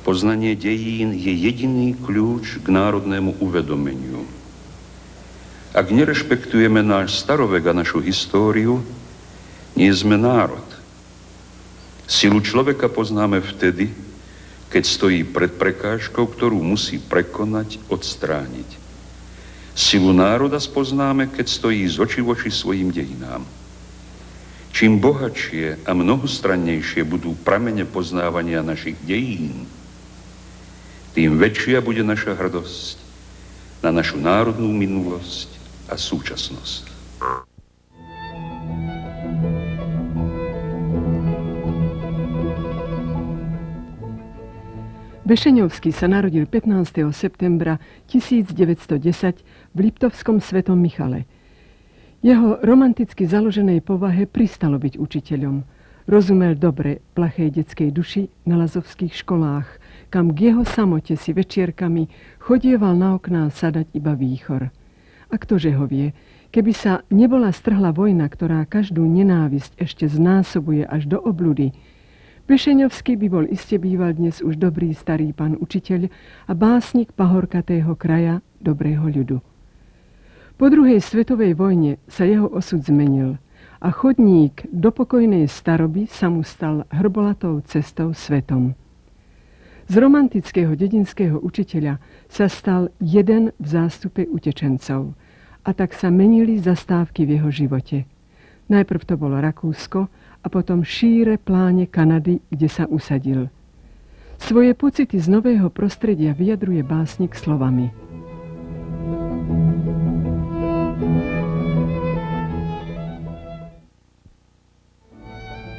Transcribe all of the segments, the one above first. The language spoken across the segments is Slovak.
Poznanie dejín je jediný kľúč k národnému uvedomeniu. Ak nerešpektujeme náš starovek a našu históriu, nie sme národ. Silu človeka poznáme vtedy, keď stojí pred prekážkou, ktorú musí prekonať, odstrániť. Silu národa spoznáme, keď stojí z očí v oči svojim dejinám. Čím bohatšie a mnohostrannejšie budú pramene poznávania našich dejín, tým väčšia bude naša hrdosť na našu národnú minulosť a súčasnosť. Bešeňovský sa narodil 15. septembra 1910 v Liptovskom Svetom Michale. Jeho romanticky založenej povahe pristalo byť učiteľom. Rozumel dobre plachej detskej duši na lazovských školách, kam k jeho samote si večierkami chodieval na okná sadať iba výchor. A ktože ho vie, keby sa nebola strhla vojna, ktorá každú nenávisť ešte znásobuje až do obludy, Bešeňovský by bol iste býval dnes už dobrý starý pán učiteľ a básnik pahorkatého kraja dobrého ľudu. Po druhej svetovej vojne sa jeho osud zmenil a chodník do pokojnej staroby sa mu stal hrbolatou cestou svetom. Z romantického dedinského učiteľa sa stal jeden v zástupe utečencov a tak sa menili zastávky v jeho živote. Najprv to bolo Rakúsko a potom šíre pláne Kanady, kde sa usadil. Svoje pocity z nového prostredia vyjadruje básnik slovami.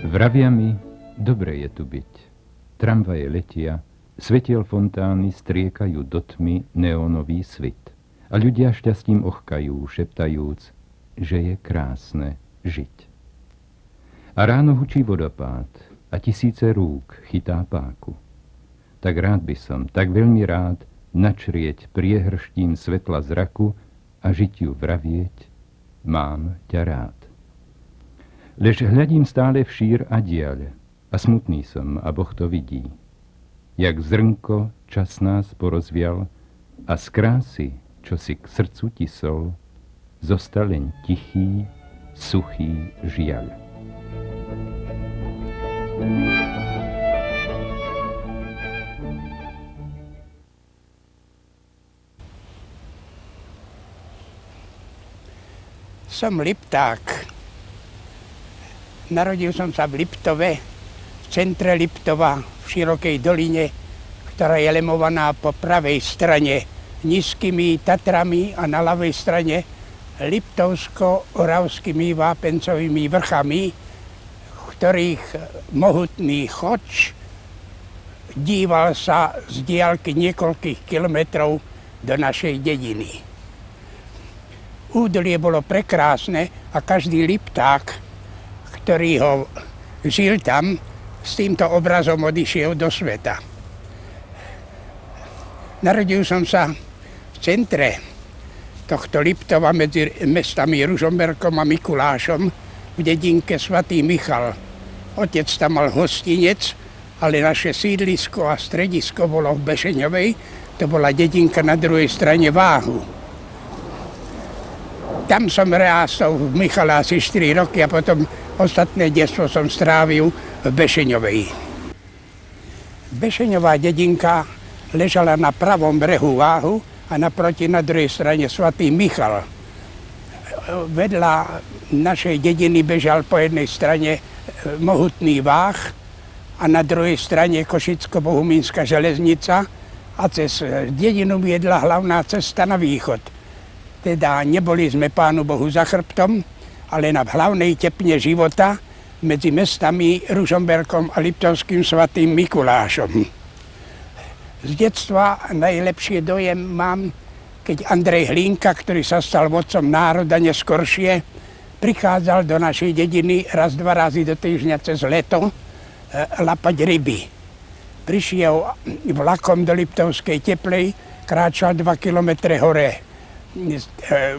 Vravia mi, dobre je tu byť. Tramvaje letia, svetiel fontány striekajú do tmy neónový svit. A ľudia šťastím ochkajú, šeptajúc, že je krásne žiť. A ráno hučí vodopád a tisíce rúk chytá páku. Tak rád by som, tak veľmi rád, načrieť priehrštím svetla zraku a žitiu vravieť, mám ťa rád. Lež hľadím stále v šír a diaľ a smutný som a Boh to vidí. Jak zrnko čas nás porozvial a z krásy, čo si k srdcu tisol, zostal len tichý, suchý žiaľ. Som Lipták. Narodil som sa v Liptove, v centre Liptova, v širokej doline, ktorá je lemovaná po pravej strane nízkymi Tatrami a na ľavej strane liptovsko-oravskými vápencovými vrchami, ktorých mohutný choč díval sa z diaľky niekoľkých kilometrov do našej dediny. Údolie bolo prekrásne a každý Lipták, ktorý ho žil tam, s týmto obrazom odišiel do sveta. Narodil som sa v centre tohto Liptova medzi mestami Ružomberkom a Mikulášom v dedinke Svatý Michal. Otec tam mal hostinec, ale naše sídlisko a stredisko bolo v Bešeňovej. To bola dedinka na druhej strane Váhu. Tam som rástol v Michale asi 4 roky a potom ostatné detstvo som strávil v Bešeňovej. Bešeňová dedinka ležala na pravom brehu Váhu a naproti na druhej strane Svatý Michal. Vedľa našej dediny bežal po jednej strane mohutný Váh a na druhej strane Košicko-Bohumínska železnica a cez dedinu viedla hlavná cesta na východ. Teda neboli sme Pánu Bohu za chrbtom, ale na hlavnej tepne života medzi mestami Ružomberkom a Liptovským Svatým Mikulášom. Z detstva najlepšie dojem mám, keď Andrej Hlinka, ktorý sa stal vodcom národa neskoršie, prichádzal do našej dediny raz, 2 razy do týždňa cez leto lapať ryby. Prišiel vlakom do Liptovskej Teplej, kráčal 2 kilometre hore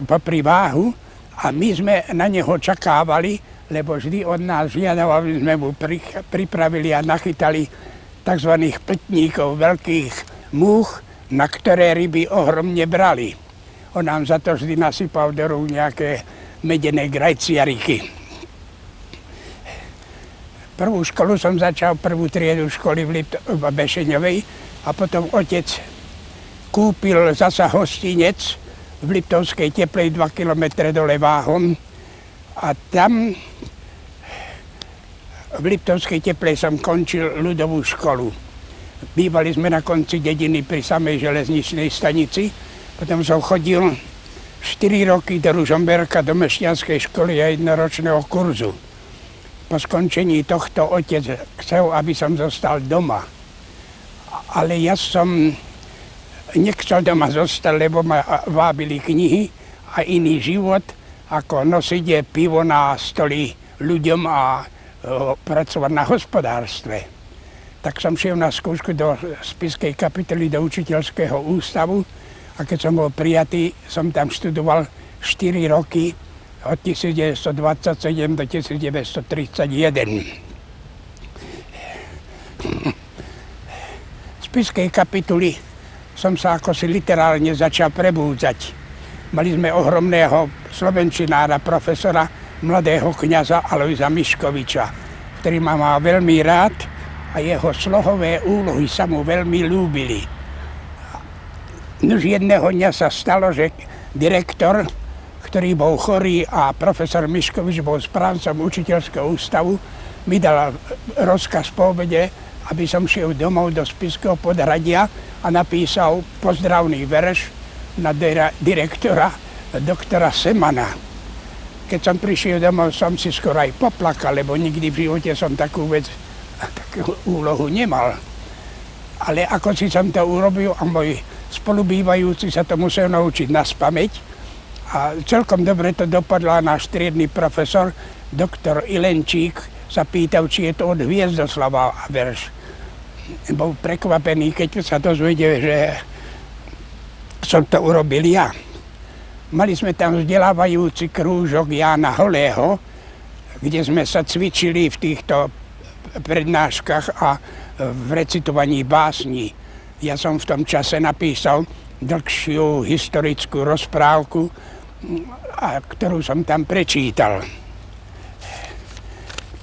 popri Váhu a my sme na neho čakávali, lebo vždy od nás žiadal, aby sme mu pripravili a nachytali tzv. Pltníkov, veľkých múch, na ktoré ryby ohromne brali. On nám za to vždy nasypal do rúk nejaké medené grajciariky. Prvú školu som začal, prvú triedu školy v Bešeňovej a potom otec kúpil zasa hostinec v Liptovskej Teplej 2 kilometre dole Váhom a tam v Liptovskej Teplej som končil ľudovú školu. Bývali sme na konci dediny pri samej železničnej stanici. Potom som chodil 4 roky do Ružomberka, do mešťanskej školy a jednoročného kurzu. Po skončení tohto otec chcel, aby som zostal doma. Ale ja som nechcel doma zostať, lebo ma vábili knihy a iný život, ako nosiť pivo na stoly ľuďom a pracovať na hospodárstve. Tak som šiel na skúšku do spišskej kapituly do učiteľského ústavu a keď som bol prijatý, som tam študoval 4 roky od 1927 do 1931. Z spišskej kapituly som sa ako si literárne začal prebúdzať. Mali sme ohromného slovenčinára, profesora, mladého kňaza Alojza Miškoviča, ktorý ma mal veľmi rád a jeho slohové úlohy sa mu veľmi ľúbili. Už jedného dňa sa stalo, že direktor, ktorý bol chorý a profesor Miškovič bol správcom učiteľského ústavu, mi dal rozkaz po obede, aby som šiel domov do Spišského Podhradia a napísal pozdravný verš na direktora doktora Semana. Keď som prišiel domov, som si skoro aj poplakal, lebo nikdy v živote som takú úlohu nemal. Ale ako si som to urobil a môj spolubývajúci sa to musel naučiť naspamäť. A celkom dobre to dopadlo a náš triedny profesor, doktor Ilenčík, sa pýtal, či je to od Hviezdoslava verš. Bol prekvapený, keď sa dozvedel, že som to urobil ja. Mali sme tam vzdelávajúci krúžok Jána Holého, kde sme sa cvičili v týchto prednáškach a v recitovaní básní. Ja som v tom čase napísal dlhšiu historickú rozprávku, ktorú som tam prečítal.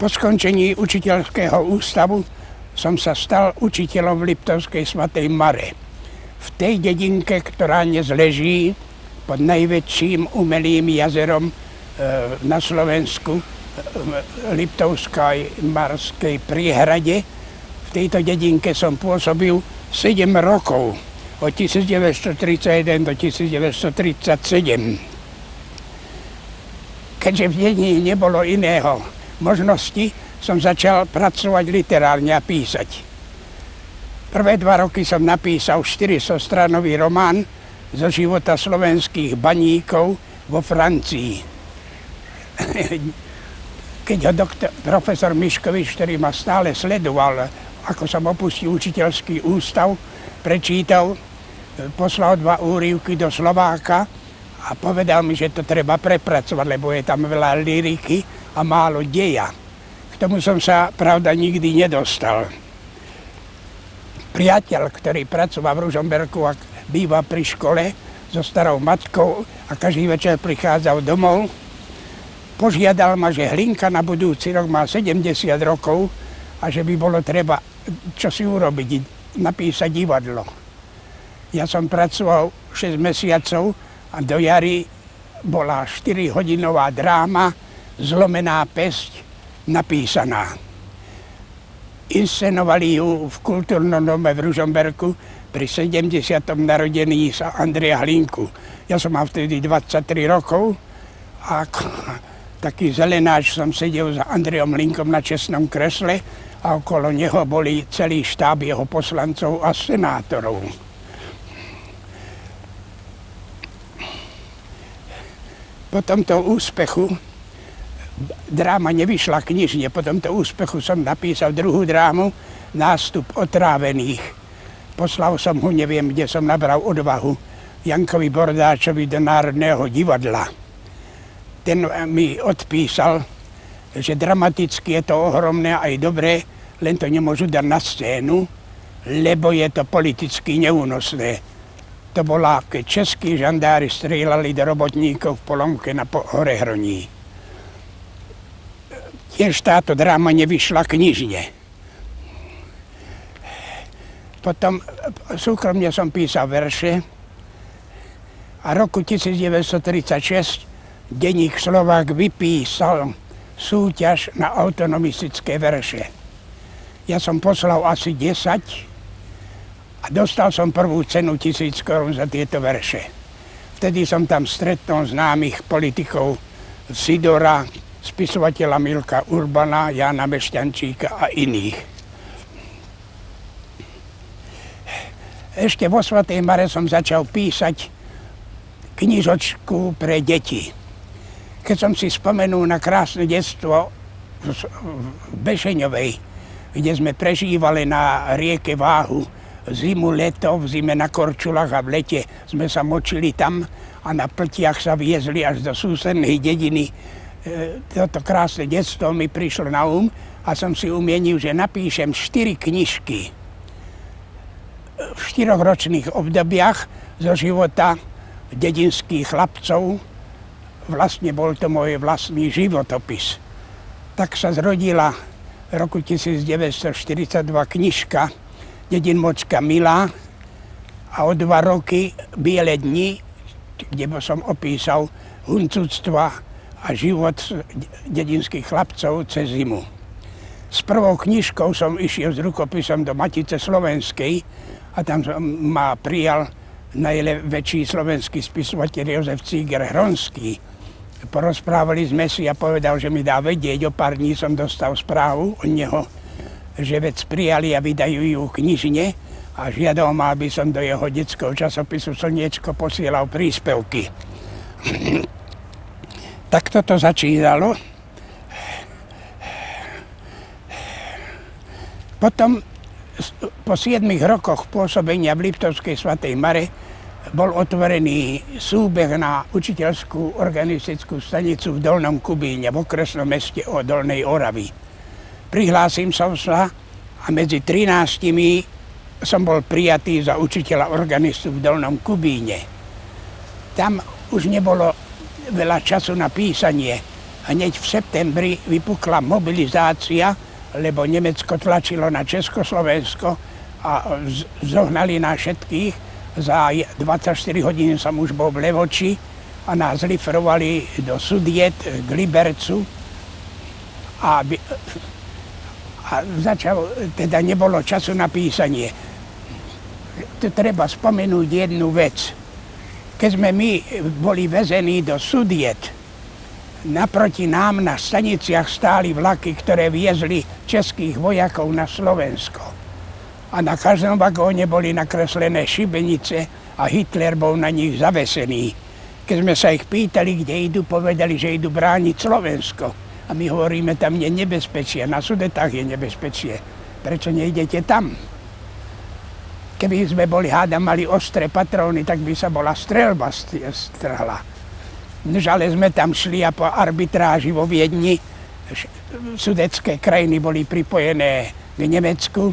Po skončení učiteľského ústavu som sa stal učiteľom v Liptovskej Svatej Mare. V tej dedinke, ktorá dnes leží pod najväčším umelým jazerom na Slovensku, Liptovskej Marskej priehrade. V tejto dedinke som pôsobil 7 rokov, od 1931 do 1937. Keďže v dedine nebolo iného možnosti, som začal pracovať literárne a písať. Prvé 2 roky som napísal 400-stranový román zo života slovenských baníkov vo Francii. Keď ho profesor Miškovič, ktorý ma stále sledoval, ako som opustil učiteľský ústav, prečítal, poslal 2 úryvky do Slováka a povedal mi, že to treba prepracovať, lebo je tam veľa lyriky a málo deja. K tomu som sa, pravda, nikdy nedostal. Priateľ, ktorý pracoval v Ružomberku a býva pri škole so starou matkou a každý večer prichádzal domov, požiadal ma, že Hlinka na budúci rok má 70 rokov a že by bolo treba čosi urobiť, napísať divadlo. Ja som pracoval 6 mesiacov a do jary bola 4-hodinová dráma Zlomená pesť napísaná. Inscenovali ju v kultúrnom dome v Ružomberku pri 70. narodení sa Andreja Hlinku. Ja som mal vtedy 23 rokov a taký zelenáč som sedel za Andrejom Hlinkom na čestnom kresle a okolo neho boli celý štáb jeho poslancov a senátorov. Po tomto úspechu dráma nevyšla knižne, po tomto úspechu som napísal druhú drámu Nástup otrávených. Poslal som ho, neviem, kde som nabral odvahu, Jankovi Bordáčovi do Národného divadla. Ten mi odpísal, že dramaticky je to ohromné aj dobré, len to nemôžu dať na scénu, lebo je to politicky neúnosné. To bola, keď českí žandári strieľali do robotníkov v Polomke na hore Hroní. Tiež táto dráma nevyšla knižne. Potom súkromne som písal verše a roku 1936 denník Slovák vypísal súťaž na autonomistické verše. Ja som poslal asi 10 a dostal som prvú cenu 1000 korún za tieto verše. Vtedy som tam stretol známych politikov Sidora, spisovateľa Milka Urbana, Jána Mešťančíka a iných. Ešte vo Svatej Mare som začal písať knižočku pre deti. Keď som si spomenul na krásne detstvo v Bešeňovej, kde sme prežívali na rieke Váhu zimu, leto, v zime na Korčulách a v lete sme sa močili tam a na pltiach sa viezli až do susednej dediny. Toto krásne detstvo mi prišlo na a som si umienil, že napíšem 4 knižky v 4-ročných obdobiach zo života dedinských chlapcov. Vlastne bol to môj vlastný životopis. Tak sa zrodila v roku 1942 knižka Dedin močka Milá a o 2 roky Biele dni, kde som opísal huncúctva a život dedinských chlapcov cez zimu. S prvou knižkou som išiel s rukopisom do Matice Slovenskej a tam ma prijal najväčší slovenský spisovateľ Jozef Cíger Hronský. Porozprávali sme si a povedal, že mi dá vedieť. O pár dní som dostal správu od neho, že vec prijali a vydajú ju knižne a žiadal ma, aby som do jeho detského časopisu Slniečko posielal príspevky. Tak toto začínalo. Potom po 7 rokoch pôsobenia v Liptovskej Svatej Mare bol otvorený súbeh na učiteľskú organistickú stanicu v Dolnom Kubíne, v okresnom meste o Dolnej Oravi. Prihlásim som sa a medzi 13 som bol prijatý za učiteľa organistu v Dolnom Kubíne. Tam už nebolo veľa času na písanie. Hneď v septembri vypukla mobilizácia, lebo Nemecko tlačilo na Československo a zohnali nás všetkých. Za 24 hodín som už bol v Levoči a nás liferovali do Sudiet k Libercu. A teda nebolo času na písanie. Tu treba spomenúť jednu vec. Keď sme my boli vezení do Sudiet, naproti nám na staniciach stáli vlaky, ktoré viezli českých vojakov na Slovensko. A na každom vagóne boli nakreslené šibenice a Hitler bol na nich zavesený. Keď sme sa ich pýtali, kde idú, povedali, že idú brániť Slovensko. A my hovoríme, tam je nebezpečie, na Sudetách je nebezpečie. Prečo nejdete tam? Keby sme boli, hádam, mali ostré patróny, tak by sa bola streľba strhla. Ale sme tam šli a po arbitráži vo Viedni sudetské krajiny boli pripojené k Nemecku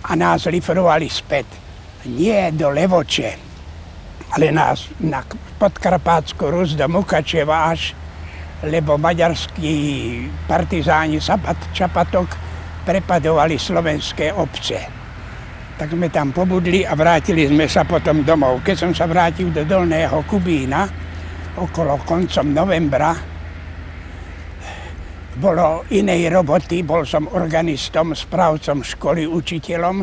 a nás liferovali späť. Nie do Levoče, ale nás na Podkarpátsku Rus do Mukačeva až, lebo maďarskí partizáni Čapatok prepadovali slovenské obce. Tak sme tam pobudli a vrátili sme sa potom domov. Keď som sa vrátil do Dolného Kubína, okolo koncom novembra, bolo inej roboty, bol som organistom, správcom školy, učiteľom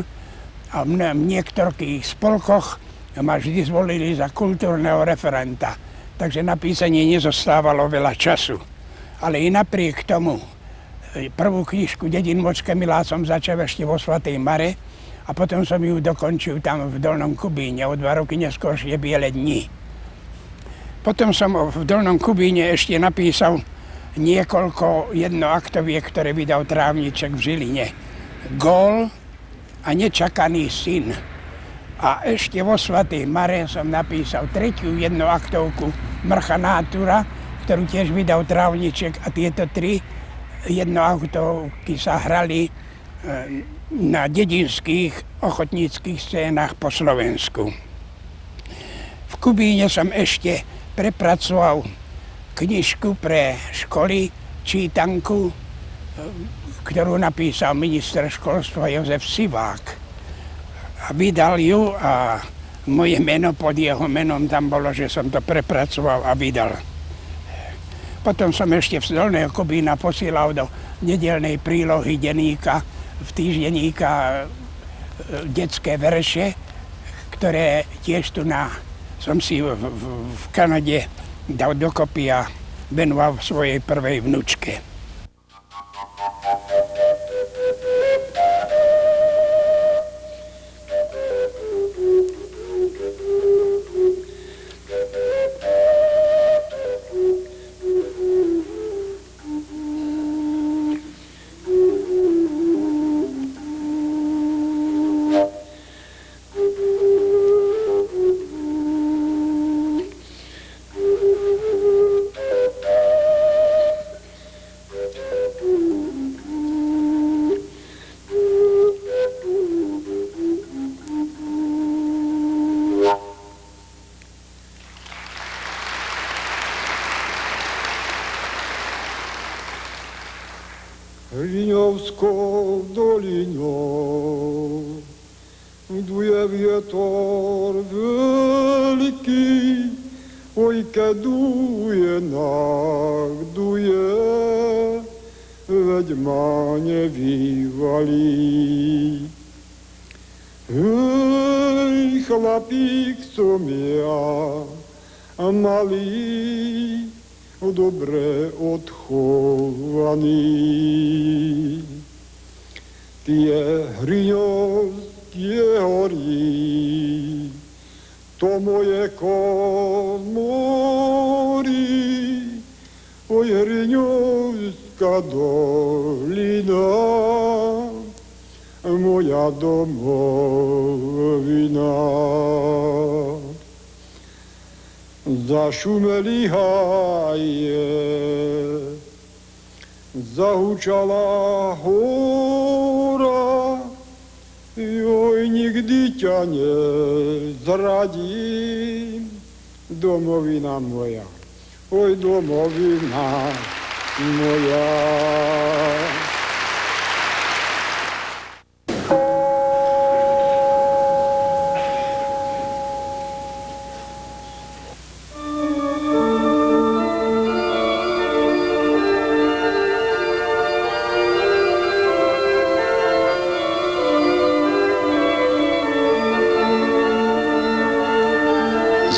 a v niektorých spolkoch ma vždy zvolili za kultúrneho referenta. Takže na písanie nezostávalo veľa času. Ale i napriek tomu, prvú knižku Dedin močka Milá som začal ešte vo Svatej Mare a potom som ju dokončil tam v Dolnom Kubíne. O 2 roky neskôršie Biele dni. Potom som v Dolnom Kubíne ešte napísal niekoľko jednoaktoviek, ktoré vydal Trávniček v Žiline. Gól a Nečakaný syn. A ešte vo Svatej Mare som napísal 3. jednoaktovku Mrcha Nátura, ktorú tiež vydal Trávniček, a tieto 3 jednoaktovky sa hrali na dedinských ochotníckych scénach po Slovensku. V Kubíne som ešte prepracoval knižku pre školy, čítanku, ktorú napísal minister školstva Jozef Sivák. A vydal ju a moje meno pod jeho menom tam bolo, že som to prepracoval a vydal. Potom som ešte z Dolného Kubína posielal do nedeľnej prílohy denníka, v týždenníka detské verše, ktoré tiež tu som si v Kanade dal dokopy a venoval svojej prvej vnučke. Hriňovskou dolinou duje vietor veľký, oj, keď duje, veď ma nevyvalí. Hej, chlapík som ja, malý, dobre odchovaný. Tie hriňovské hory, to moje komory, oj, hriňovská dolina, moja domovina. Zašumeli háje, zahučala hora, joj, nikdy ťa nezradím, domovina moja, oj, domovina moja.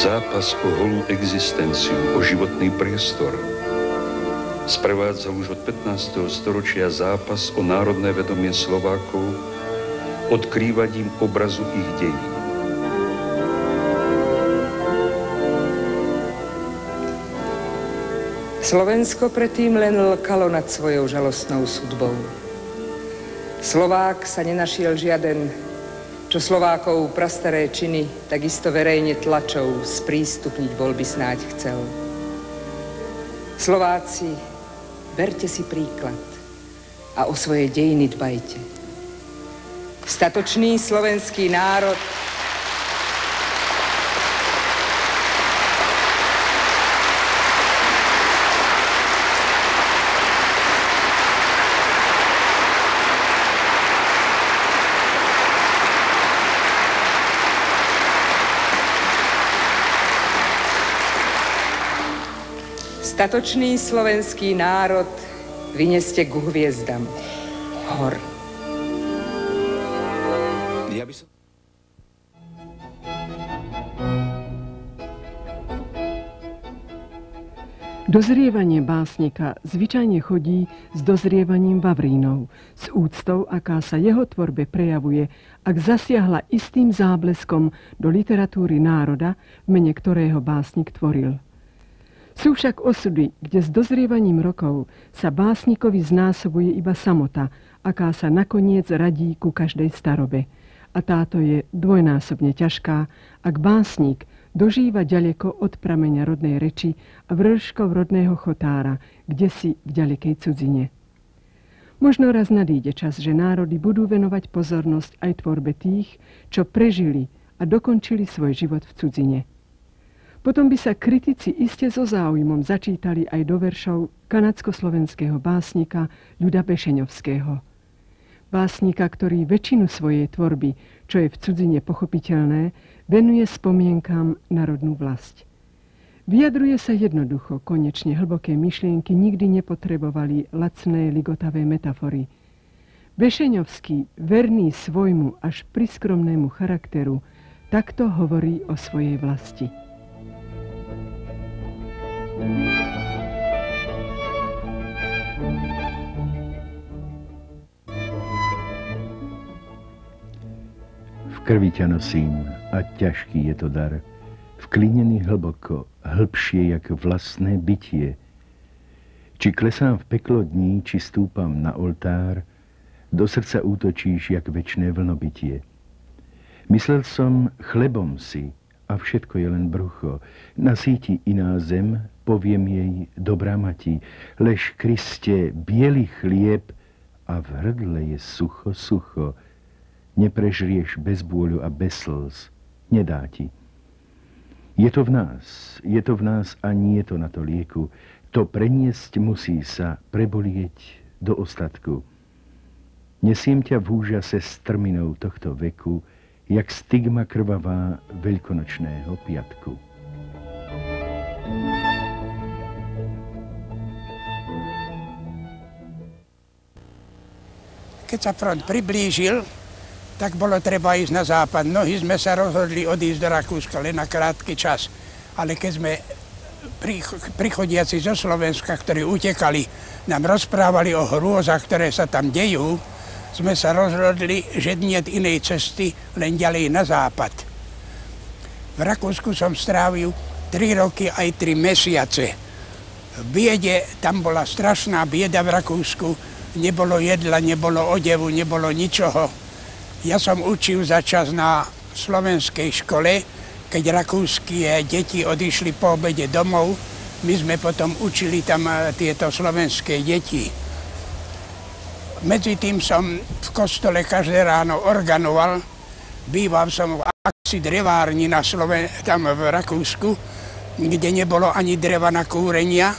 Zápas o holú existenciu, o životný priestor. Sprevádzal už od 15. storočia zápas o národné vedomie Slovákov, odkrývaním obrazu ich dejín. Slovensko predtým len lkalo nad svojou žalostnou sudbou. Slovák sa nenašiel žiaden, čo Slovákov prastaré činy takisto verejne tlačou sprístupniť voľby snáď chcel. Slováci, berte si príklad a o svoje dejiny dbajte. Statočný slovenský národ Statočný slovenský národ vyneste ku hviezdam hor. Dozrievanie básnika zvyčajne chodí s dozrievaním vavrínov, s úctou, aká sa jeho tvorbe prejavuje, ak zasiahla istým zábleskom do literatúry národa, v mene ktorého básnik tvoril. Sú však osudy, kde s dozrievaním rokov sa básnikovi znásobuje iba samota, aká sa nakoniec radí ku každej starobe. A táto je dvojnásobne ťažká, ak básnik dožíva ďaleko od prameňa rodnej reči a vrškov rodného chotára, kdesi v ďalekej cudzine. Možno raz nadíde čas, že národy budú venovať pozornosť aj tvorbe tých, čo prežili a dokončili svoj život v cudzine. Potom by sa kritici iste so záujmom začítali aj do veršov kanadsko-slovenského básnika Ľuda Bešeňovského. Básnika, ktorý väčšinu svojej tvorby, čo je v cudzine pochopiteľné, venuje spomienkam na rodnú vlast. Vyjadruje sa jednoducho, konečne hlboké myšlienky nikdy nepotrebovali lacné, ligotavé metafory. Bešeňovský, verný svojmu až priskromnému charakteru, takto hovorí o svojej vlasti. V krvi ťa nosím a ťažký je to dar, vklínený hlboko, hlbšie jak vlastné bytie. Či klesám v peklo dní, či stúpam na oltár, do srdca útočíš jak večné vlnobytie. Myslel som, chlebom si, a všetko je len brucho. Nasíti iná zem, poviem jej, dobrá mati, lež Kriste, biely chlieb a v hrdle je sucho, sucho. Neprežrieš bez bôľu a bez slz, nedá ti. Je to v nás a nie je to na to lieku. To preniesť musí sa, prebolieť do ostatku. Nesiem ťa v úžase strminou tohto veku, jak stigma krvavá veľkonočného piatku. Keď sa front priblížil, tak bolo treba ísť na západ. Mnohí sme sa rozhodli odísť do Rakúska len na krátky čas. Ale keď sme prichodiaci zo Slovenska, ktorí utekali, nám rozprávali o hrôzach, ktoré sa tam dejú, sme sa rozhodli, že nie je inej cesty, len ďalej na západ. V Rakúsku som strávil 3 roky aj 3 mesiace. V biede, tam bola strašná bieda v Rakúsku, nebolo jedla, nebolo odevu, nebolo ničoho. Ja som učil začas na slovenskej škole, keď rakúske deti odišli po obede domov, my sme potom učili tam tieto slovenské deti. Medzi tým som v kostole každé ráno organoval. Býval som v aksi drevárni tam v Rakúsku, kde nebolo ani dreva na kúrenia.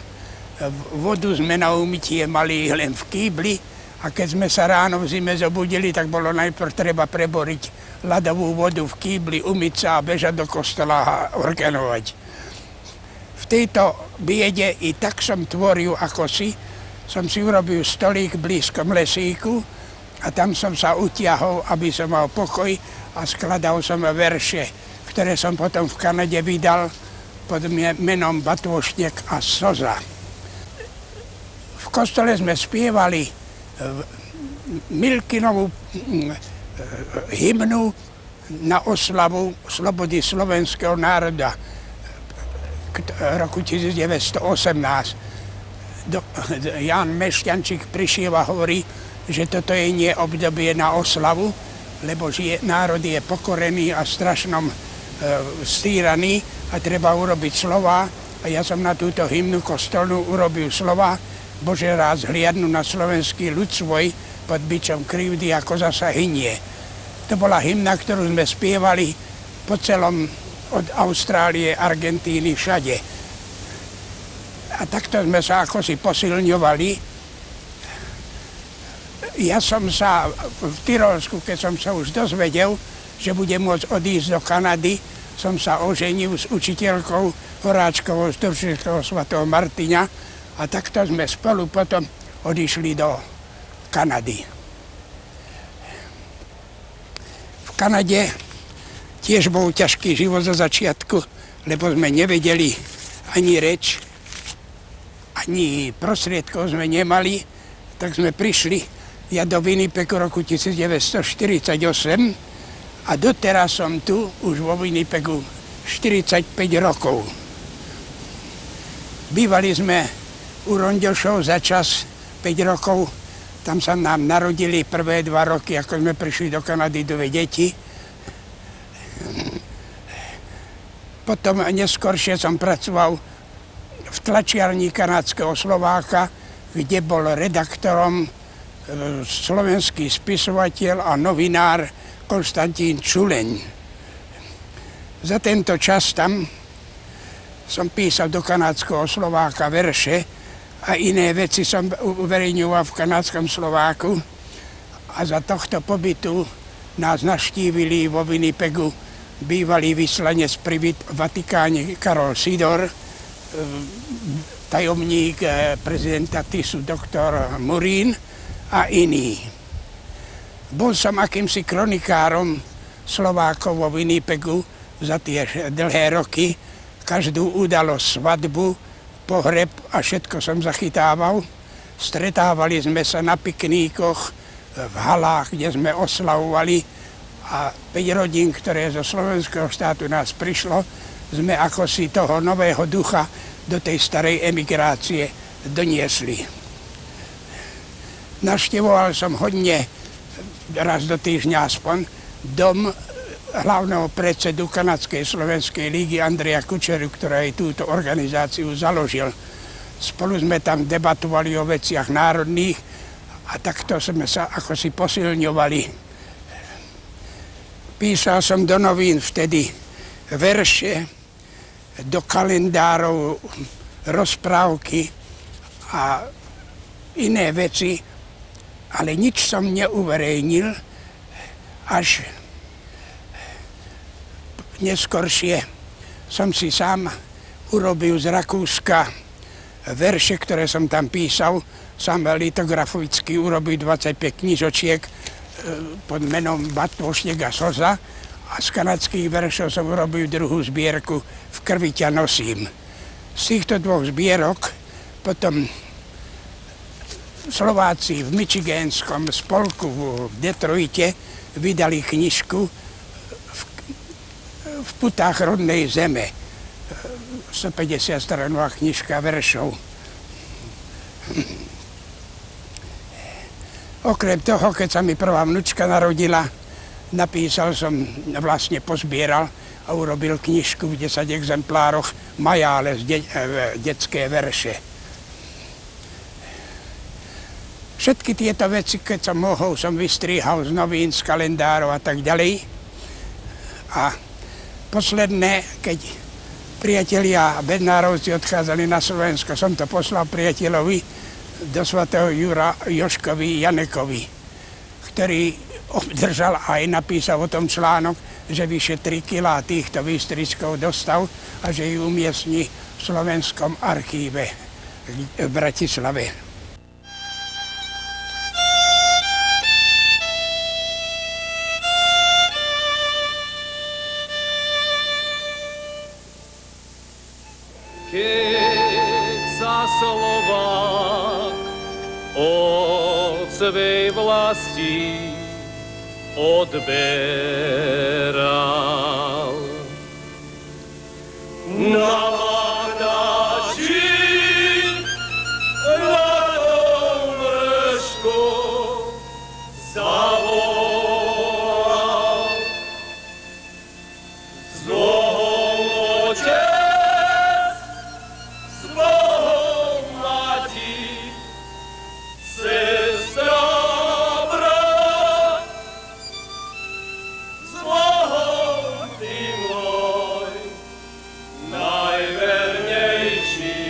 Vodu sme na umytie mali len v kýbli a keď sme sa ráno v zime zobudili, tak bolo najprv treba preboriť ľadovú vodu v kýbli, umyť sa a bežať do kostola a organovať. V tejto biede i tak som tvoril ako si. Som si urobil stolík v blízkom lesíku a tam som sa utiahol, aby som mal pokoj a skladal som verše, ktoré som potom v Kanade vydal pod menom Batôštek a Soza. V kostole sme spievali Milkinovú hymnu na oslavu slobody slovenského národa roku 1918. Ján Mešťančík prišiel a hovorí, že toto je nie obdobie na oslavu, lebo národ je pokorený a strašnom stýraný a treba urobiť slova. A ja som na túto hymnu kostolnú urobil slova: Bože, raz hliadnu na slovenský ľud svoj, pod bičom krivdy ako zasa hynie. To bola hymna, ktorú sme spievali po celom, od Austrálie, Argentíny, všade. A takto sme sa akosi posilňovali. Ja som sa v Tyrolsku, keď som sa už dozvedel, že budem môcť odísť do Kanady, som sa oženil s učiteľkou Horáčkovou z Turčického svätého Martina a takto sme spolu potom odišli do Kanady. V Kanade tiež bol ťažký život zo začiatku, lebo sme nevedeli ani reč, ani prostriedkov sme nemali, tak sme prišli ja do Winnipegu roku 1948 a doteraz som tu už vo Winnipegu 45 rokov. Bývali sme u Ronďošov za čas 5 rokov, tam sa nám narodili prvé 2 roky, ako sme prišli do Kanady, 2 deti. Potom neskôršie som pracoval v tlačiarni kanadského Slováka, kde bol redaktorom slovenský spisovateľ a novinár Konstantín Čuleň. Za tento čas tam som písal do kanadského Slováka verše a iné veci som uverejňoval v kanadskom Slováku. A za tohto pobytu nás navštívili vo Winnipegu bývalý vyslanec pri Vatikáne Karol Sidor, tajomník prezidenta TISu doktor Murín a iní. Bol som akýmsi kronikárom Slovákov vo Winnipegu za tie dlhé roky. Každú udalosť, svadbu, pohreb a všetko som zachytával. Stretávali sme sa na pikníkoch v halách, kde sme oslavovali a 5 rodín, ktoré zo slovenského štátu nás prišlo, sme ako si toho nového ducha do tej starej emigrácie doniesli. Navštevoval som hodne, raz do týždňa aspoň, dom hlavného predsedu Kanadskej slovenskej lígy Andreja Kučeru, ktorý túto organizáciu založil. Spolu sme tam debatovali o veciach národných a takto sme sa ako si posilňovali. Písal som do novín vtedy verše, do kalendárov, rozprávky a iné veci, ale nič som neuverejnil, až neskoršie som si sám urobil z Rakúska verše, ktoré som tam písal. Sám litograficky urobil 25 knižočiek pod menom Batôšnek a slza a z kanadských veršov som urobil druhú zbierku V krvi ťa nosím. Z týchto dvoch zbierok potom Slováci v Michiganskom spolku v Detroite vydali knižku V putách rodnej zeme. 150 stranová knižka veršov. Okrem toho, keď sa mi prvá vnučka narodila, napísal som, vlastne pozbieral a urobil knižku v 10 exemplároch Majáles, detské verše. Všetky tieto veci, keď som mohol, som vystrihal z novín, z kalendárov a tak ďalej. A posledné, keď priatelia Bednárovci odchádzali na Slovensko, som to poslal priateľovi do svätého Jura Joškovi Janekovi, ktorý obdržal a aj napísal o tom článok, že vyše 3 kilá týchto výstrižkov dostal a že ju umiestni v Slovenskom archíve v Bratislave. Keď sa Slovák od svej vlasti odberal, na Vádači hľadom vršku zavolal. S Bohom Otec, s Bohom Mati, sestra, brat, s Bohom Ty môj najvernejší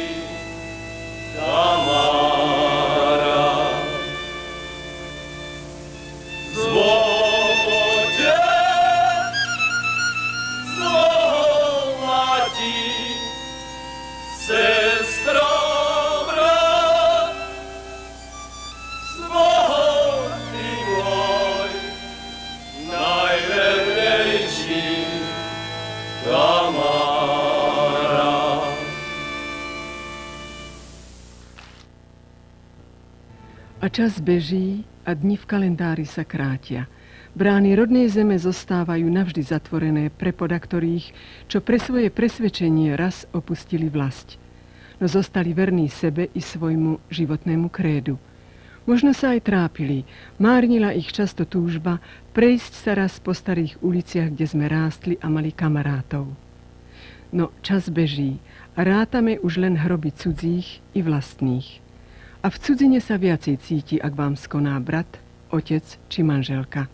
kamarát. S Bohom Otec, s Bohom Mati, sestra, brat, s Bohom Ty môj najvernejší kamarát. A čas beží a dni v kalendári sa krátia. Brány rodnej zeme zostávajú navždy zatvorené pre podaktorých, čo pre svoje presvedčenie raz opustili vlast. No zostali verní sebe i svojmu životnému krédu. Možno sa aj trápili, márnila ich často túžba prejsť sa raz po starých uliciach, kde sme rástli a mali kamarátov. No čas beží a rátame už len hroby cudzích i vlastných. a v cudzine sa viacej cíti, ak vám skoná brat, otec či manželka.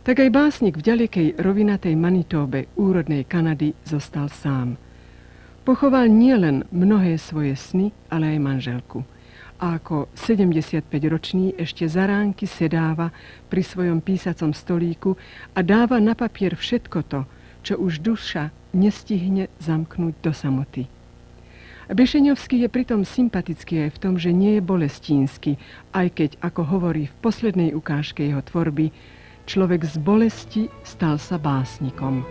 Tak aj básnik v ďalekej rovinatej Manitobe, úrodnej Kanady, zostal sám. Pochoval nielen mnohé svoje sny, ale aj manželku. A ako 75-ročný ešte za ránky sedáva pri svojom písacom stolíku a dáva na papier všetko to, čo už duša nestihne zamknúť do samoty. Bešeňovský je pritom sympatický aj v tom, že nie je bolestínsky, aj keď, ako hovorí v poslednej ukážke jeho tvorby, človek z bolesti stal sa básnikom.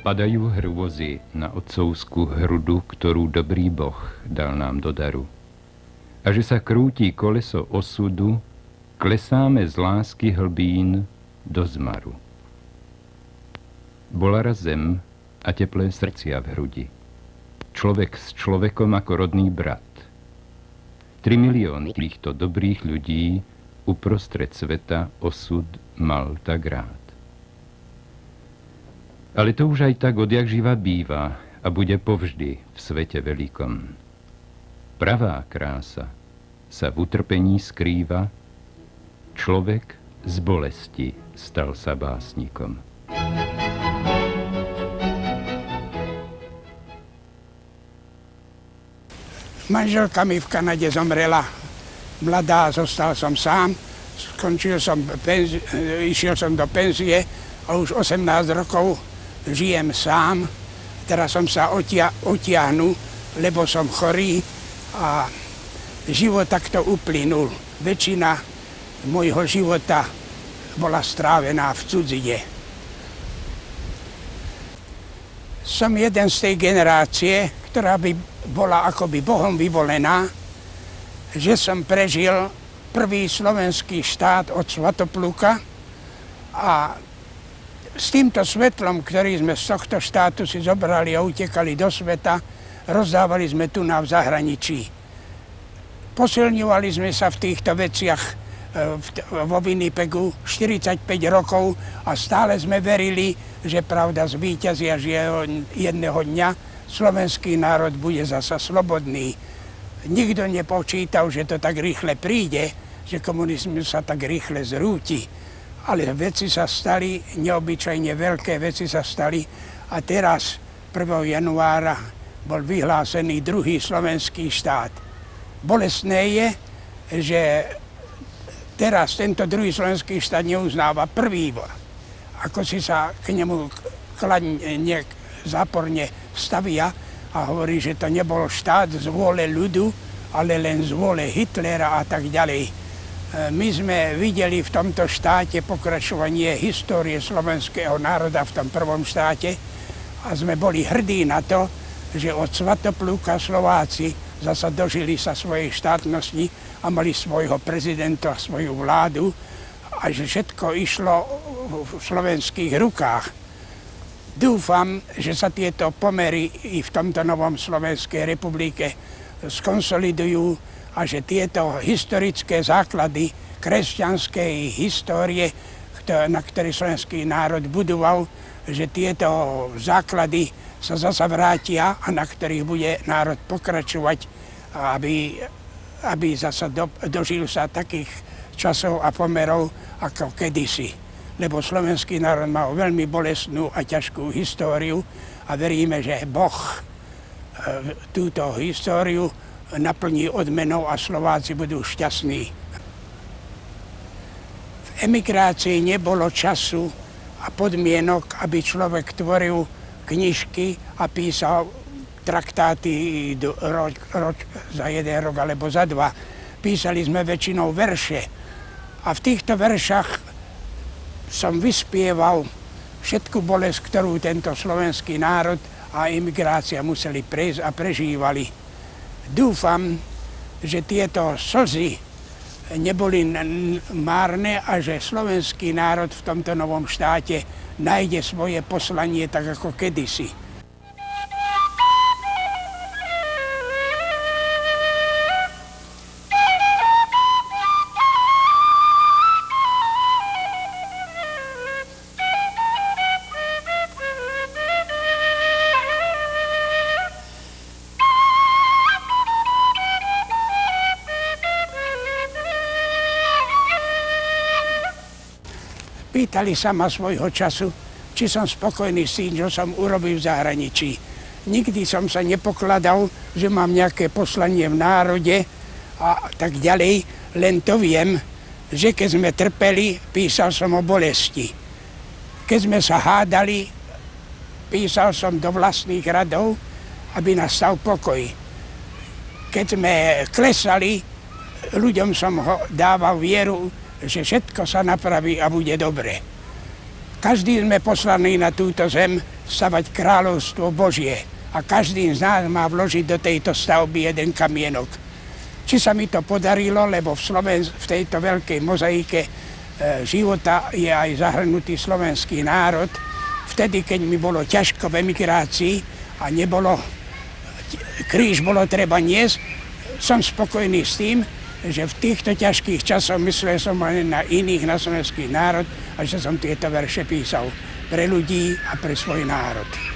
Padajú hrôzy na otcovskú hrudu, ktorú dobrý Boh dal nám do daru. A že sa krúti koleso osudu, klesáme z lásky hlbín do zmaru. Bola raz zem a teplé srdcia v hrudi. Človek s človekom ako rodný brat. 3 milióny týchto dobrých ľudí uprostred sveta osud mal tak rád. Ale to už aj tak odjak živa býva a bude povždy v svete veľkom. Pravá krása sa v utrpení skrýva, človek z bolesti stal sa básnikom. Manželka mi v Kanade zomrela mladá, zostal som sám, išiel som do penzie a už 18 rokov žijem sám. Teraz som sa otiahnu, lebo som chorý a život takto uplynul. Väčšina môjho života bola strávená v cudzine. Som jeden z tej generácie, ktorá by bola akoby Bohom vyvolená, že som prežil prvý slovenský štát od Svatopluka a s týmto svetlom, ktorý sme z tohto štátu si zobrali a utekali do sveta, rozdávali sme tu v zahraničí. Posilňovali sme sa v týchto veciach vo Winnipegu 45 rokov a stále sme verili, že pravda zvíťazí a že jedného dňa slovenský národ bude zasa slobodný. Nikto nepočítal, že to tak rýchle príde, že komunizmus sa tak rýchle zrúti. Ale veci sa stali, neobyčajne veľké veci sa stali a teraz 1. januára bol vyhlásený druhý slovenský štát. Bolestné je, že teraz tento druhý slovenský štát neuznáva prvý. Ako si sa k nemu kladne záporne stavia a hovorí, že to nebol štát z vôle ľudu, ale len z vôle Hitlera a tak ďalej. My sme videli v tomto štáte pokračovanie histórie slovenského národa v tom prvom štáte a sme boli hrdí na to, že od Svatopluka Slováci zasa dožili sa svojej štátnosti a mali svojho prezidenta, svoju vládu a že všetko išlo v slovenských rukách. Dúfam, že sa tieto pomery i v tomto novom Slovenskej republike skonsolidujú a že tieto historické základy kresťanskej histórie, na ktorý slovenský národ budoval, že tieto základy sa zasa vrátia a na ktorých bude národ pokračovať, aby zasa dožil sa takých časov a pomerov ako kedysi. Lebo slovenský národ mal veľmi bolestnú a ťažkú históriu a veríme, že Boh túto históriu naplní odmenou a Slováci budú šťastní. V emigrácii nebolo času a podmienok, aby človek tvoril knižky a písal traktáty za jeden rok alebo za dva. Písali sme väčšinou verše a v týchto veršach som vyspieval všetku bolesť, ktorú tento slovenský národ a emigrácia museli prejsť a prežívali. Dúfam, že tieto slzy neboli márne a že slovenský národ v tomto novom štáte nájde svoje poslanie tak ako kedysi. Pýtali sa ma svojho času, či som spokojný s tým, čo som urobil v zahraničí. Nikdy som sa nepokladal, že mám nejaké poslanie v národe a tak ďalej. Len to viem, že keď sme trpeli, písal som o bolesti. Keď sme sa hádali, písal som do vlastných radov, aby nastal pokoj. Keď sme klesali, ľuďom som dával vieru, že všetko sa napraví a bude dobre. Každý sme poslaní na túto zem stavať kráľovstvo Božie a každý z nás má vložiť do tejto stavby jeden kamienok. Či sa mi to podarilo, lebo v tejto veľkej mozaike života je aj zahrnutý slovenský národ. Vtedy, keď mi bolo ťažko v emigrácii a kríž bolo treba niesť, som spokojný s tým, že v týchto ťažkých časoch myslel som aj na iných, na slovenský národ a že som tieto verše písal pre ľudí a pre svoj národ.